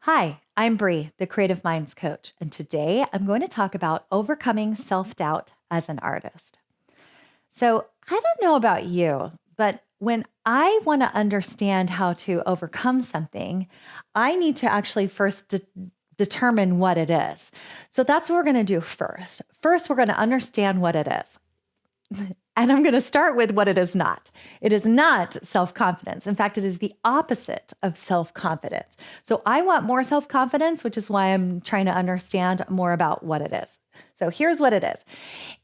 Hi, I'm Brie, the Creative Minds Coach, and today I'm going to talk about overcoming self-doubt as an artist. So, I don't know about you, but when I want to understand how to overcome something, I need to actually first determine what it is. So, that's what we're going to do first. First, we're going to understand what it is. And I'm going to start with what it is not. It is not self-confidence. In fact, it is the opposite of self-confidence. So I want more self-confidence, which is why I'm trying to understand more about what it is. So here's what it is.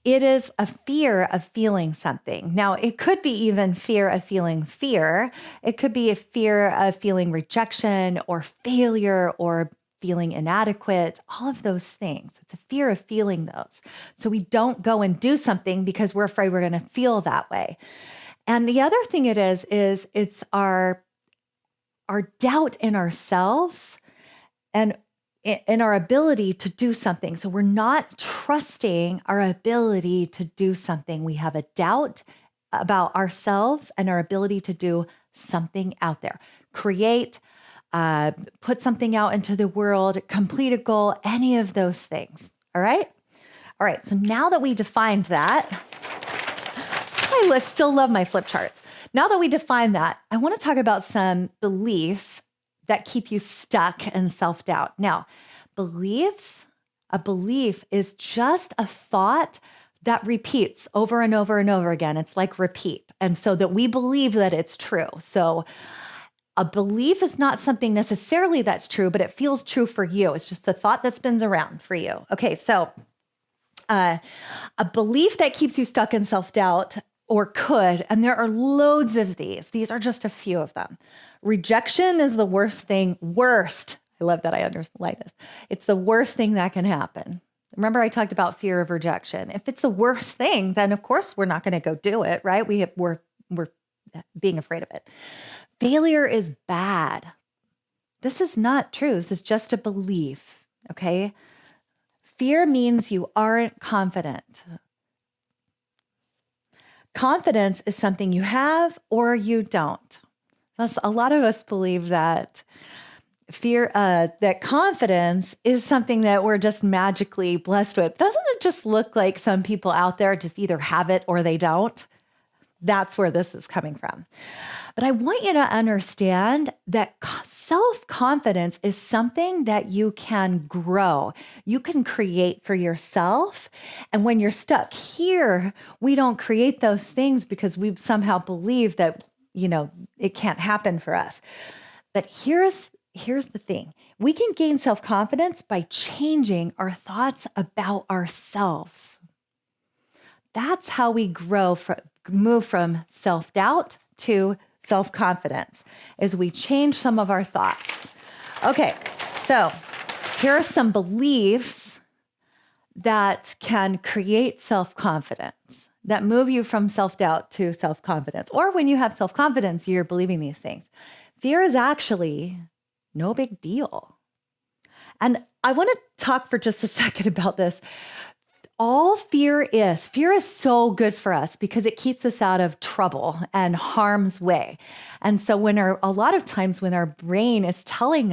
It is a fear of feeling something. Now, it could be even fear of feeling fear. It could be a fear of feeling rejection or failure or feeling inadequate, all of those things. It's a fear of feeling those. So we don't go and do something because we're afraid we're going to feel that way. And the other thing it is it's our doubt in ourselves and in our ability to do something. So we're not trusting our ability to do something. We have a doubt about ourselves and our ability to do something out there, create, put something out into the world, complete a goal, any of those things. All right. All right. So now that we defined that, I still love my flip charts. Now that we defined that, I want to talk about some beliefs that keep you stuck in self-doubt. Now, a belief is just a thought that repeats over and over and over again. It's like repeat. And so that we believe that it's true. So a belief is not something necessarily that's true, but it feels true for you. It's just a thought that spins around for you. Okay, so a belief that keeps you stuck in self-doubt or could, and there are loads of these. These are just a few of them. Rejection is the worst thing. Worst. I love that I underline this. It's the worst thing that can happen. Remember I talked about fear of rejection. If it's the worst thing, then of course we're not going to go do it, right? We're being afraid of it. Failure is bad. This is not true. This is just a belief, okay? Fear means you aren't confident. Confidence is something you have or you don't. A lot of us believe that that confidence is something that we're just magically blessed with. Doesn't it just look like some people out there just either have it or they don't? That's where this is coming from. But I want you to understand that self-confidence is something that you can grow. You can create for yourself. And when you're stuck here, we don't create those things because we somehow believe that, it can't happen for us. But here's the thing. We can gain self-confidence by changing our thoughts about ourselves. That's how we move from self-doubt to self-confidence, is we change some of our thoughts. Okay, so here are some beliefs that can create self-confidence, that move you from self-doubt to self-confidence. Or when you have self-confidence, you're believing these things. Fear is actually no big deal. And I want to talk for just a second about this. All fear is so good for us because it keeps us out of trouble and harm's way. And so a lot of times when our brain is keeping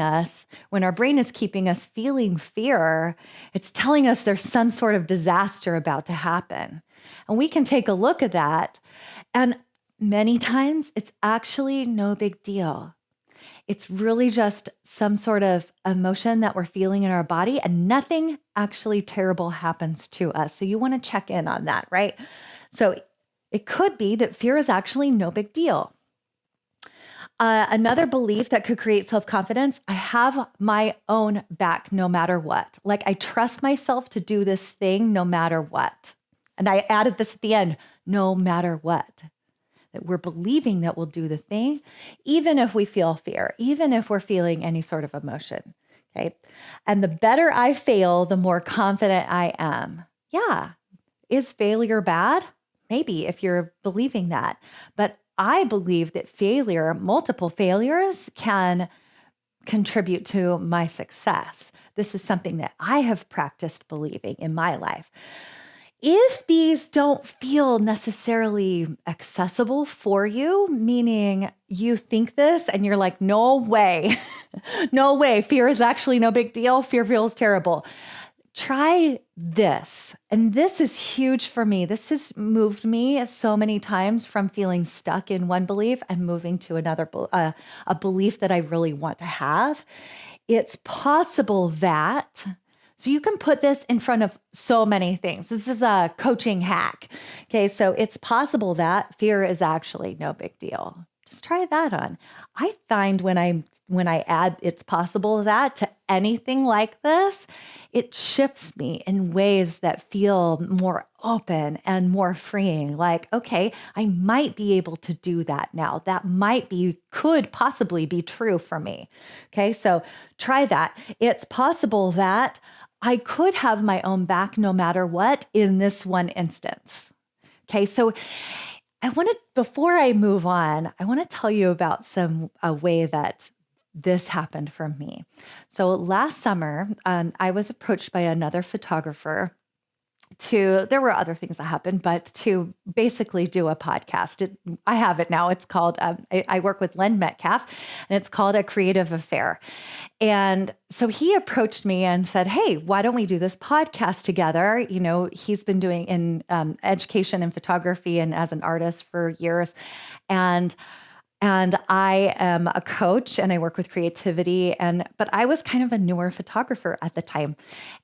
us feeling fear, it's telling us there's some sort of disaster about to happen. And we can take a look at that. And many times it's actually no big deal. It's really just some sort of emotion that we're feeling in our body and nothing actually terrible happens to us. So you want to check in on that, right? So it could be that fear is actually no big deal. Another belief that could create self-confidence, I have my own back no matter what. Like I trust myself to do this thing no matter what. And I added this at the end, no matter what. That we're believing that we'll do the thing, even if we feel fear, even if we're feeling any sort of emotion, okay? And the better I fail, the more confident I am. Yeah. Is failure bad? Maybe if you're believing that. But I believe that multiple failures can contribute to my success. This is something that I have practiced believing in my life. If these don't feel necessarily accessible for you, meaning you think this and you're like, no way, no way, fear is actually no big deal, fear feels terrible. Try this. And this is huge for me. This has moved me so many times from feeling stuck in one belief and moving to another, a belief that I really want to have. It's possible that, so you can put this in front of so many things. This is a coaching hack. Okay, so it's possible that fear is actually no big deal. Just try that on. I find when I add it's possible that to anything like this, it shifts me in ways that feel more open and more freeing. Like, okay, I might be able to do that now. That could possibly be true for me. Okay, so try that. It's possible that I could have my own back no matter what in this one instance. Okay, so before I move on, I want to tell you about a way that this happened for me. So last summer, I was approached by another photographer there were other things that happened, but to basically do a podcast. I have it now. It's called, I work with Len Metcalf, and it's called A Creative Affair. And so he approached me and said, hey, why don't we do this podcast together? You know, he's been doing in education and photography and as an artist for years. And I am a coach and I work with creativity, but I was kind of a newer photographer at the time.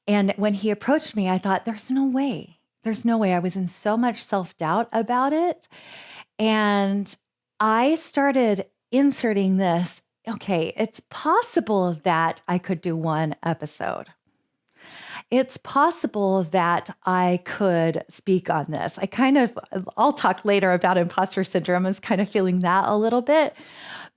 And when he approached me, I thought, there's no way. There's no way. I was in so much self-doubt about it. And I started inserting this, okay, it's possible that I could do one episode. It's possible that I could speak on this. I'll talk later about imposter syndrome. I was kind of feeling that a little bit,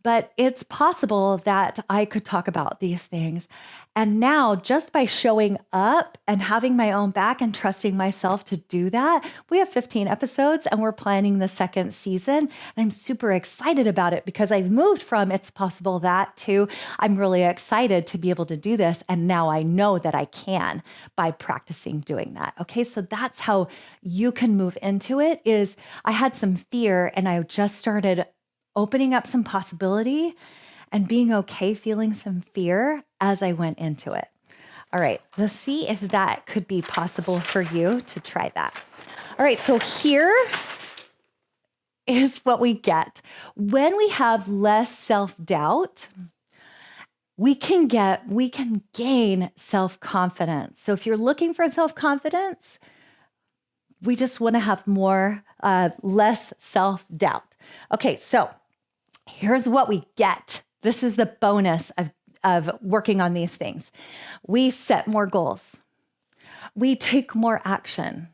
but it's possible that I could talk about these things. And now, just by showing up and having my own back and trusting myself to do that, we have 15 episodes and we're planning the second season. And I'm super excited about it because I've moved from it's possible that to I'm really excited to be able to do this. And now I know that I can by practicing doing that. Okay, so that's how you can move into it. Is I had some fear and I just started opening up some possibility and being okay feeling some fear as I went into it. All right, let's see if that could be possible for you to try that. All right, so here is what we get. When we have less self-doubt, we can gain self-confidence. So if you're looking for self-confidence, we just want to have less self-doubt. Okay, so here's what we get. This is the bonus of working on these things. We set more goals. We take more action.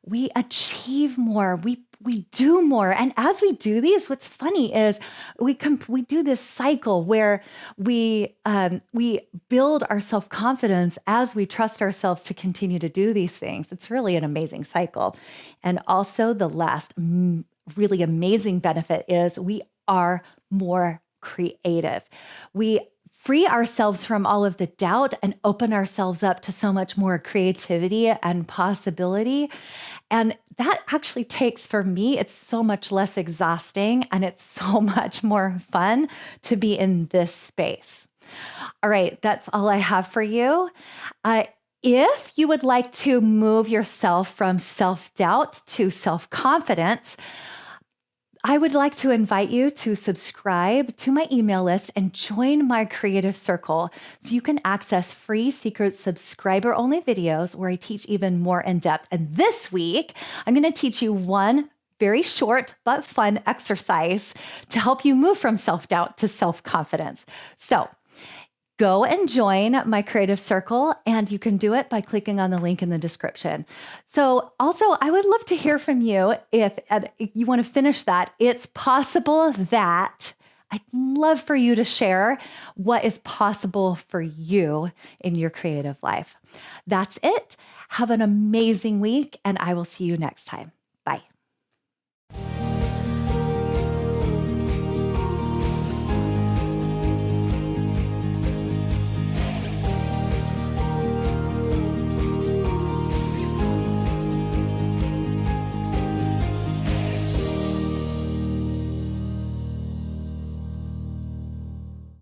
We achieve more. We do more. And as we do these, what's funny is we do this cycle where we build our self-confidence as we trust ourselves to continue to do these things. It's really an amazing cycle. And also the last really amazing benefit is we are more creative. We free ourselves from all of the doubt and open ourselves up to so much more creativity and possibility. And that actually takes, for me, it's so much less exhausting and it's so much more fun to be in this space. All right, that's all I have for you. If you would like to move yourself from self-doubt to self-confidence, I would like to invite you to subscribe to my email list and join my creative circle so you can access free secret subscriber-only videos where I teach even more in depth. And this week, I'm going to teach you one very short but fun exercise to help you move from self-doubt to self-confidence. So go and join my creative circle, and you can do it by clicking on the link in the description. So also, I would love to hear from you if you want to finish that. It's possible that I'd love for you to share what is possible for you in your creative life. That's it. Have an amazing week, and I will see you next time.